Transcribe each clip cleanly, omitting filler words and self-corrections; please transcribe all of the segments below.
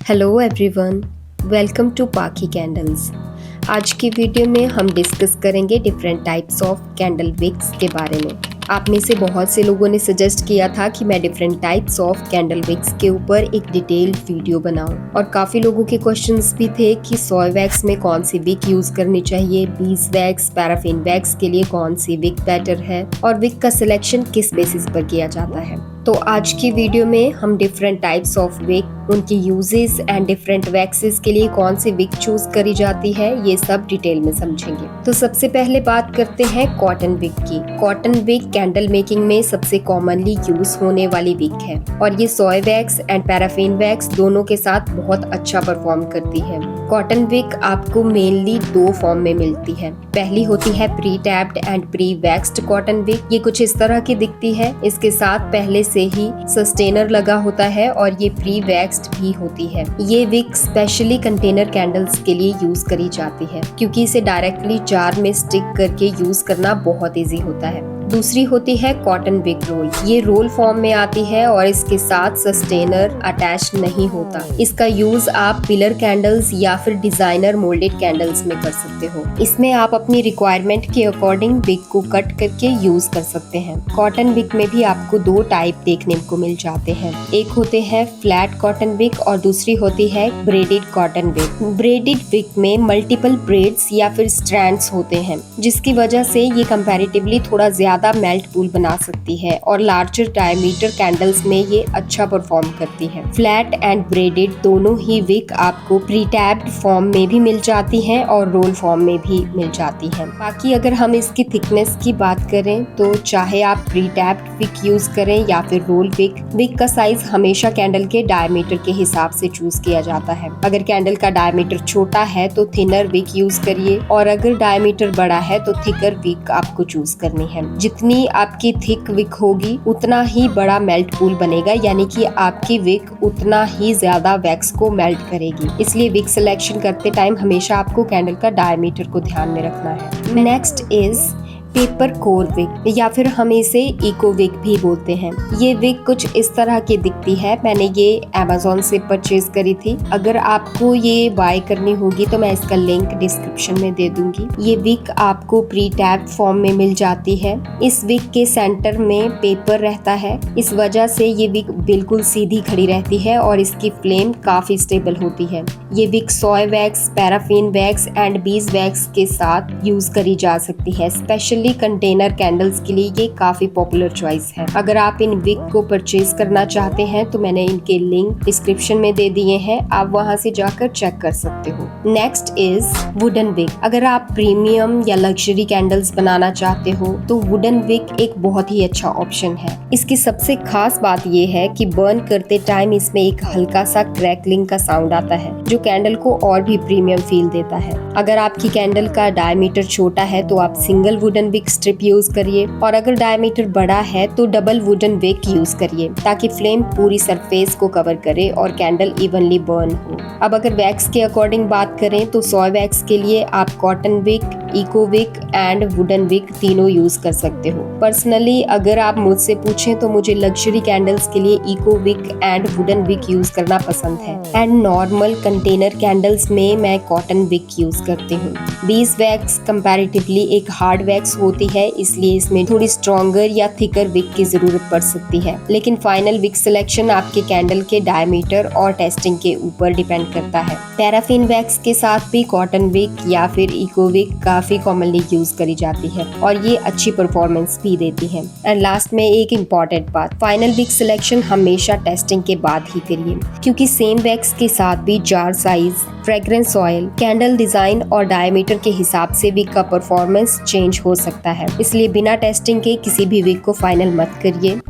Hello everyone, welcome to Paki candles. आज की video में हम डिस्कस करेंगे different types of candle wicks के बारे में। आप में से बहुत से लोगों ने सजेस्ट किया था कि मैं different types of candle wicks के ऊपर एक डिटेल्ड वीडियो बनाऊं, और काफ़ी लोगों के क्वेश्चंस भी थे कि सोय वैक्स में कौन सी विक यूज़ करनी चाहिए, बीज वैक्स, पैराफिन वैक्स के लिए कौन सी विक बेटर है और विक का सिलेक्शन किस बेसिस पर किया जाता है। तो आज की वीडियो में हम डिफरेंट टाइप्स ऑफ विक, उनकी यूजेस एंड डिफरेंट वैक्सेस के लिए कौन सी विक चूज करी जाती है, ये सब डिटेल में समझेंगे। तो सबसे पहले बात करते हैं कॉटन विक की। कॉटन विक कैंडल मेकिंग में सबसे कॉमनली यूज होने वाली विक है और ये soy wax and paraffin wax दोनों के साथ बहुत अच्छा परफॉर्म करती है। कॉटन विक आपको मेनली दो फॉर्म में मिलती है। पहली होती है pre tabbed and pre waxed cotton wick. ये कुछ इस तरह की दिखती है। इसके साथ पहले से ही सस्टेनर लगा होता है और ये प्री वैक्स्ड भी होती है। ये विक स्पेशली कंटेनर कैंडल्स के लिए यूज करी जाती है क्योंकि इसे डायरेक्टली जार में स्टिक करके यूज करना बहुत इजी होता है। दूसरी होती है कॉटन विक रोल। ये रोल फॉर्म में आती है और इसके साथ सस्टेनर अटैच नहीं होता। इसका यूज आप पिलर कैंडल्स या फिर डिजाइनर मोल्डेड कैंडल्स में कर सकते हो। इसमें आप अपनी रिक्वायरमेंट के अकॉर्डिंग विक को कट करके यूज कर सकते हैं। कॉटन विक में भी आपको दो टाइप देखने को मिल जाते हैं। एक होते हैं फ्लैट कॉटन विक और दूसरी होती है braided cotton wick. Braided wick में मल्टीपल ब्रेड्स या फिर स्ट्रैंड्स होते हैं, जिसकी वजह से ये कंपैरेटिवली थोड़ा ज्यादा मेल्ट पूल बना सकती है और लार्जर डायमीटर कैंडल्स में ये अच्छा परफॉर्म करती है। फ्लैट एंड ब्रेडेड दोनों ही विक आपको प्री टैप्ड फॉर्म में भी मिल जाती हैं और रोल फॉर्म में भी मिल जाती हैं। बाकी अगर हम इसकी थिकनेस की बात करें तो चाहे आप प्री टैप्ड विक यूज करें या फिर रोल विक का साइज हमेशा कैंडल के डायमीटर के हिसाब से चूज किया जाता है। अगर कैंडल का डायमीटर छोटा है तो थिनर विक यूज करिए और अगर डायमीटर बड़ा है तो थिकर विक आपको चूज करनी है। जितनी आपकी थिक विक होगी उतना ही बड़ा मेल्ट पूल बनेगा, यानी कि आपकी विक उतना ही ज्यादा वैक्स को मेल्ट करेगी। इसलिए विक सिलेक्शन करते टाइम हमेशा आपको कैंडल का डायमीटर को ध्यान में रखना है। Next is paper core wick या फिर हम इसे इको विक भी बोलते हैं। ये विक कुछ इस तरह की दिखती है। मैंने ये अमेज़न से परचेज करी थी। अगर आपको ये बाय करनी होगी तो मैं इसका लिंक डिस्क्रिप्शन में दे दूंगी। ये विक आपको प्री टैप फॉर्म में मिल जाती है। इस विक के सेंटर में पेपर रहता है, इस वजह से ये विक बिल्कुल सीधी खड़ी रहती है और इसकी फ्लेम काफी स्टेबल होती है। ये wick soy wax, paraffin wax and beeswax wax साथ यूज करी जा सकती है। स्पेशली कंटेनर कैंडल्स के लिए ये काफी पॉपुलर चॉइस है। अगर आप इन विक को परचेज करना चाहते हैं तो मैंने इनके लिंक डिस्क्रिप्शन में दे दिए हैं, आप वहां से जाकर चेक कर सकते हो। Next is wooden wick. अगर आप प्रीमियम या लग्जरी कैंडल्स बनाना चाहते हो तो वुडन विक एक बहुत ही अच्छा ऑप्शन है। इसकी सबसे खास बात ये है कि बर्न करते टाइम इसमें एक हल्का सा क्रैकलिंग का साउंड आता है जो कैंडल को और भी प्रीमियम फील देता है। अगर आपकी कैंडल का डायमीटर छोटा है तो आप single wooden wick strip use करिए और अगर डायमीटर बड़ा है तो डबल वुडन विक यूज करिए ताकि फ्लेम पूरी सरफेस को कवर करे और कैंडल इवनली बर्न हो। अब अगर वैक्स के अकॉर्डिंग बात करें तो सोय वैक्स के लिए आप cotton wick, eco wick and wooden wick तीनों यूज कर सकते हो। पर्सनली अगर आप मुझसे पूछें तो मुझे लग्जरी कैंडल्स के लिए eco wick and wooden wick use करना पसंद है एंड नॉर्मल कंटेनर कैंडल्स में मैं कॉटन विक यूज करती हूँ। बीज वैक्स कंपैरेटिवली एक हार्ड वैक्स होती है, इसलिए इसमें थोड़ी स्ट्रॉन्गर या थिकर विक की जरूरत पड़ सकती है, लेकिन फाइनल विक सिलेक्शन आपके कैंडल के डायमीटर और टेस्टिंग के ऊपर डिपेंड करता है। पैराफिन वैक्स के साथ भी कॉटन विक या फिर इको विक काफी कॉमनली यूज करी जाती है और ये अच्छी परफॉर्मेंस भी देती है। एंड लास्ट में एक इम्पॉर्टेंट बात, फाइनल विक सिलेक्शन हमेशा टेस्टिंग के बाद ही करिए क्योंकि सेम वैक्स के साथ भी jar size, fragrance oil, candle design और डायमीटर के हिसाब से विक का परफॉर्मेंस चेंज हो सकता है। इसलिए बिना टेस्टिंग के किसी भी विक को फाइनल मत करिए।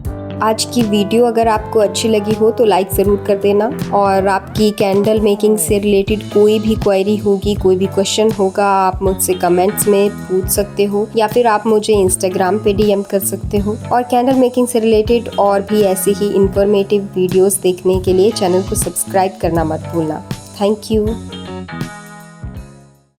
आज की वीडियो अगर आपको अच्छी लगी हो तो लाइक ज़रूर कर देना और आपकी कैंडल मेकिंग से रिलेटेड कोई भी क्वेरी होगी, कोई भी क्वेश्चन होगा, आप मुझसे कमेंट्स में पूछ सकते हो या फिर आप मुझे इंस्टाग्राम पे डीएम कर सकते हो। और कैंडल मेकिंग से रिलेटेड और भी ऐसी ही इंफॉर्मेटिव वीडियोस देखने के लिए चैनल को सब्सक्राइब करना मत भूलना। Thank you.